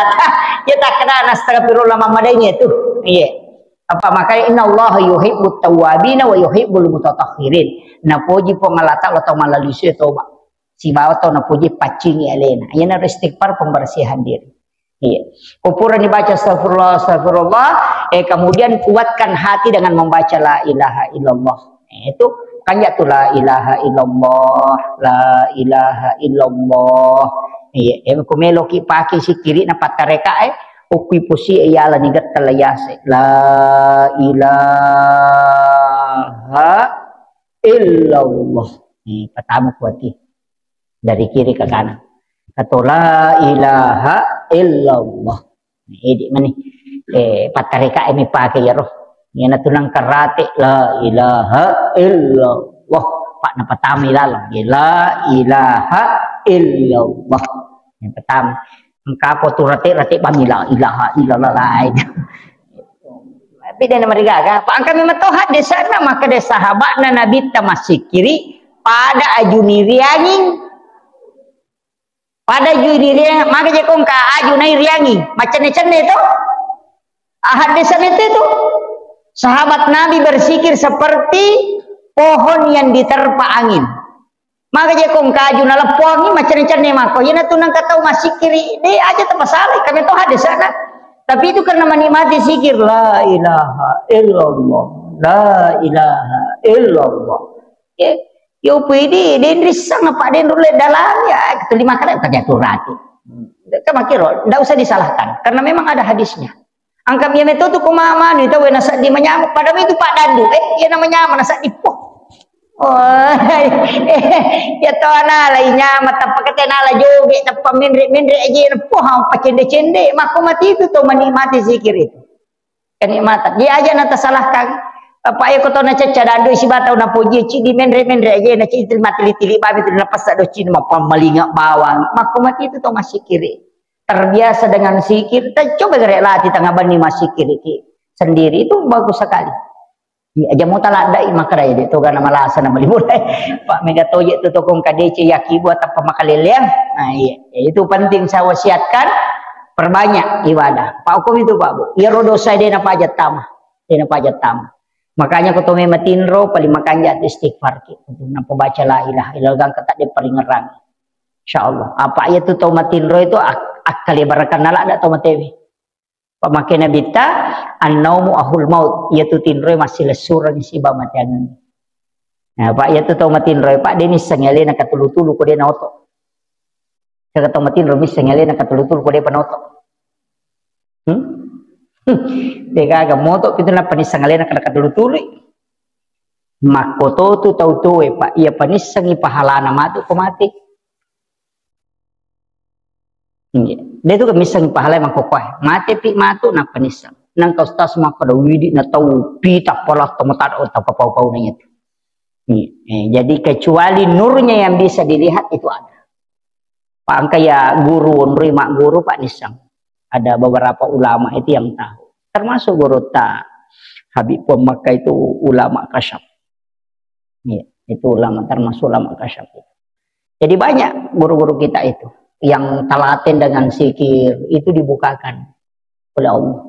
ya tak kena astagfirullah mamadainya itu iya apa makanya innallaha yuhibbut tawwabin wa yuhibbul mutatahhirin na puji pengalata atau malalusi toba si bawa tau na puji pacingi alena ya na istighfar pembersihan diri iya kupuran dibaca astagfirullah astagfirullah kemudian kuatkan hati dengan membaca la ilaha illallah itu kan ya tu la ilaha illallah la ilaha illallah iya kumelo ki paki si kiri na patareka ukui pusi ayala ni gatalayase la ilaha illallah pertama kuati dari kiri ke kanan atau la ilaha illallah ini mana patareka ini pakai ya roh yan na tunang karate la ilaha illallah pak na patami lalang la ilaha illallah yang pertama engkau tu rati pamila ilaha illallah lain tapi dia mereka kan pak angka memang tohat di sana maka de sahabat na nabi masih kiri pada ajuni rianging pada ajuni riang maka je kong ka ajunai riangi macam ni itu ahad desa itu sahabat Nabi bersikir seperti pohon yang diterpa angin. Maka dia kong kaju na lepongi macam-macam ni mako. Yana tunang katau masih kiri dia aja tak masalah kami tu ada sana. Tapi itu karena menikmati sikir la ilaha illallah, la ilaha illallah. Yo pedi den risang apa den rule dalam ya kelima kali kerja turati. Kamu kira tidak usah disalahkan karena memang ada hadisnya. Angkam yang itu tuh kumama nih tahu nasa di menyamuk padahal itu Pak Dandu ya namanya nasa di poh ya tahu ana lainnya mata pakai nala joget apa mindre aja poh apa cende maka mati itu tuh menikmati zikir itu kenikmatan dia aja nanti salahkan apa ya ko to na caca dado si batau na poji ci di menre aja na ci mati tili babi tu na pas do ci ma pamalinga bawang maka mati itu to masih kiri terbiasa dengan sikir dan coba gerek latih tengah bani masih kiri sendiri itu bagus sekali ya aja mau talak dai maka dai itu karena malasa na malibulai Pak Mega toye itu tokong kadece yaki buat apa makaleleang nah iya itu penting saya wasiatkan perbanyak ibadah Pak Hukum itu Pak Bu ya rodosa dia na pajat tamah makanya ketemu matinro paling makanya istighfar untuk nampu baca la ilaha illallah ketak dia paling ngerang insyaallah apa ayat itu tau matinro itu akal barakan nala ada tau matewi pemakai nabi ta an-naumu ahul maut yaitu tinro masih lesuran si ba matiangan nah pak ayat itu tau matinro pak dia misangale nak tulu-tulu ko dia naoto kata matinro misangale nak tulu-tulu ko dia panoto Deka agak moto kita na panisang alena kada kadulu-tulu makoto tu tau tuwe pak ia panisang ipahala na matu kumati dia tu kamisang ipahala mang kokoy mati pi matu na panisang nang kaustas mak kada widi na tau pita pola tomatar o tau pau-pau na itu jadi kecuali nurnya yang bisa dilihat itu ada pak kaya guru nerima guru pak nisang ada beberapa ulama itu yang tahu termasuk guru ta Habib Mekah itu ulama kasyaf ya, itu ulama termasuk ulama kasyaf jadi banyak guru-guru kita itu yang telaten dengan zikir itu dibukakan oleh Allah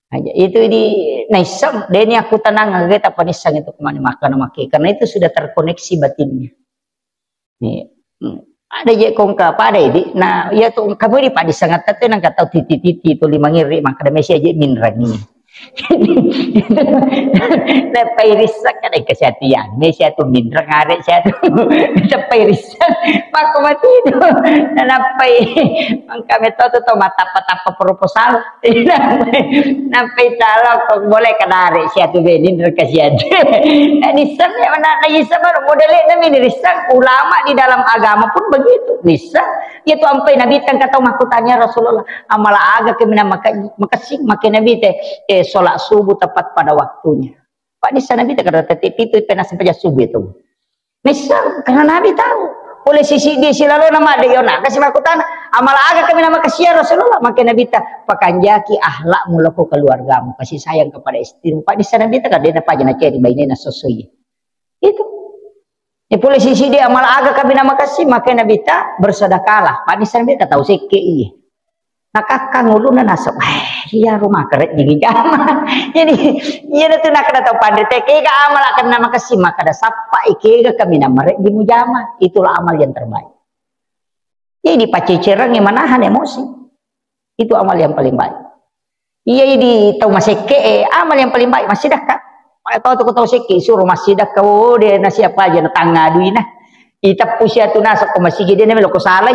aja itu di naisam dan aku tenang kita panisang itu kemana makan maki karena itu sudah terkoneksi batinnya ya. Ada je kongka pada ini nah ya tuh kamu di padi sangat tete nang kata titi itu lima ngiri maka ada mesi aja minrani lepai risak ada kesehatan mesi itu minrang ada satu lepai risak maka mati itu lepai maka metode itu mata proposal sampai kalau kok boleh kenari satu benin kesehatan nisam ya mana nisam baru modelnya ini risak ulama di dalam agama pun begitu bisa itu sampai nabi kan kata makutannya Rasulullah amala aga kemina makasih makin nabi teh sholat subuh tepat pada waktunya pak di sana nabi teh kada tetep itu pernah sampai subuh itu misal karena nabi tahu oleh sisi dia silalu nama dia nak kasih makutan amala aga kemina makasih Rasulullah makin nabi teh pakanjaki akhlak mulaku keluargamu kasih sayang kepada istrimu pak di sana nabi teh kada apa aja nak cari bainena sesuai itu boleh sisi dia malah agak kami nama kasih makai nabi tak bersedekahlah pak nisan dia tahu sih iya nak kakak ngulu na nasab iya rumah keret jadi jama jadi iya itu nak kada tahu pandai teke ka amal akan nama kasih maka ada sapa ike kami nama rek di mujama itulah amal yang terbaik jadi pacecerang yang menahan emosi itu amal yang paling baik iya di tahu masih ke amal yang paling baik masih dah kak tahu seki suruh masjid kau dia nasi apa aja na tangga duina ita pusia tu nasa ko masjid dia namelo ko salay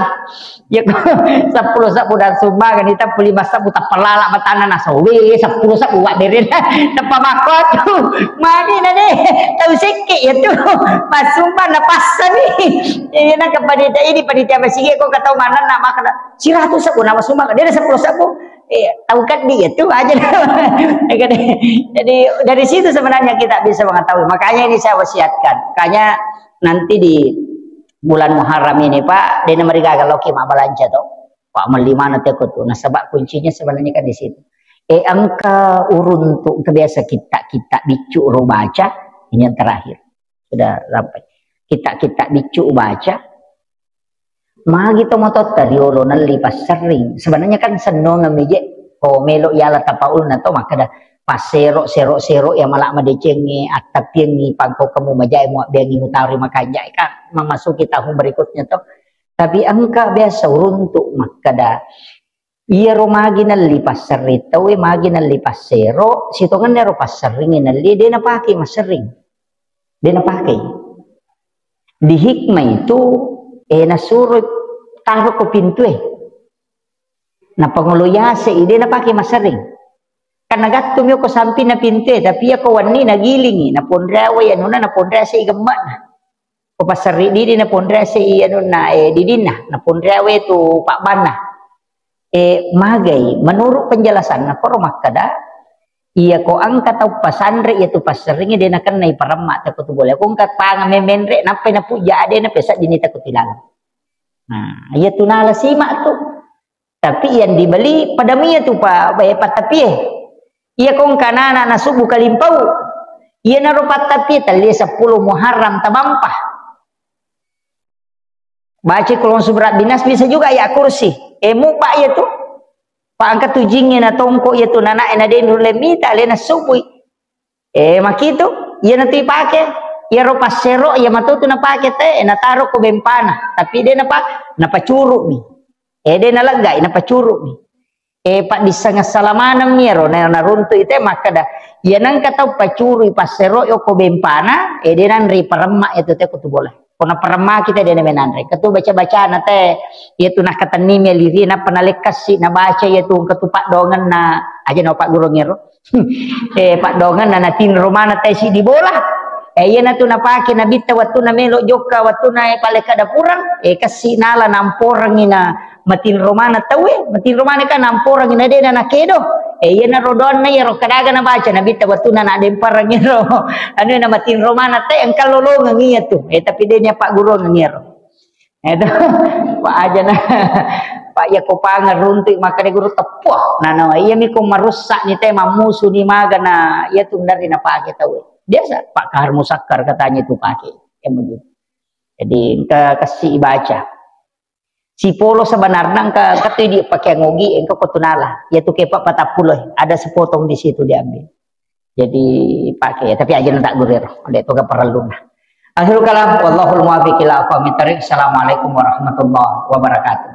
ya 10 sapu dan sumba kan ita puli masa buta pelala matana nasa we 10 sapu wa deren tempat makot mani na deh tahu seki itu pas sumba na pasan ni na kepada ini panitia masjid ko kata mana nama kana 100 sapu nama sumba dia 10 sapu tahu kan dia itu aja jadi dari situ sebenarnya kita bisa mengetahui makanya ini saya wasiatkan makanya nanti di bulan Muharram ini Pak dia mereka kalau kima belanja tuh Pak melimana tekut tuh nah sebab kuncinya sebenarnya kan di situ angka urun tuh kebiasa kita bicu baca ini yang terakhir sudah sampai kita bicu baca magi to motot tadi olonan lipas sering sebenarnya kan senong ngemeje ko melo yala tapaul na to maka da pasero sero yang malak madecengi atap yengi pangko kamu majai mo biangi utari makanya kan memasuki tahun berikutnya to tapi angka biasa uruntuk maka da iya romagi na lipas seri to we magi na lipas sero sitongan nero pas sering na li dia na pakai mas sering dia na pakai di hikmah itu nasuruh taruh ke pintu na panguluyase ide na pakai masering karena gatum yo ko sampi na pintu tapi ya ko wani na gilingi na pondrawe anu na pondrase igemba na ko pasari didi na pondrase anu na didina na pondrawe tu pak bana magai menurut penjelasan na poro makada Iya ko angkat tau pasandre itu paseringe dia nak nai paramak takut boleh. Ko angkat panga memendre napai na puja ade na pesa jini takut hilang. Nah, iya tu nala simak tu. Tapi yang dibeli pada mia tu pak bayar tapi iya ko kanana na subuh kalimpau. Iya na rupat tapi tali 10 Muharram tabampah. Baca kolong subrat binas bisa juga ya kursi. Mubak ya tu. Pak angkat tu jingnya na tongko ya tu nana ena den lemita lena subui. Maki tu ya nanti pakai ya ropa sero ya matu tu na pakai teh na taruh ko bempana tapi dia na pacuruk ni. Dia na lega na pacuruk ni. Pak disanga salamanam ni ro na runtu ite maka dah ya nang kata pacuruk pas sero yo ko bempana dia nan ri paremak itu teh kutu boleh. Kona parama kita dia menandre ketu baca-baca na teh ieu nah katani meliri na panalekas si na baca ieu ketu pak dongan na aja na pak guru ngero pak dongan na tin romana teh si di bola ieu na tu na pake na bita waktu na melo joka waktu na paleka dapuran kasih nala namporang ina matin romana tawe matin romana kan namporang ina dia na kedo ieu na rodon na ro kadaga na baca na bita waktu na demparang ngero anu na matin romana teh engkal lolong ngieu tu tapi dia pak guru ngero itu pak aja na pak ya ko pangar runtik maka de guru tepuh nah iya mi ko marusak ni teh mamusu ni magana ya tu dari na pake tawe biasa pak kahar musakkar katanya itu pakai yang begitu jadi kasih baca si polo sebenarnya kata dia pakai ngogi engkau kotunala yaitu kepak 40 ada sepotong di situ diambil jadi pakai tapi aja tak gurir ada itu gak perlu nah akhirul kalam wallahul muwaffiq ila aqwamit thariq. Assalamualaikum warahmatullahi wabarakatuh.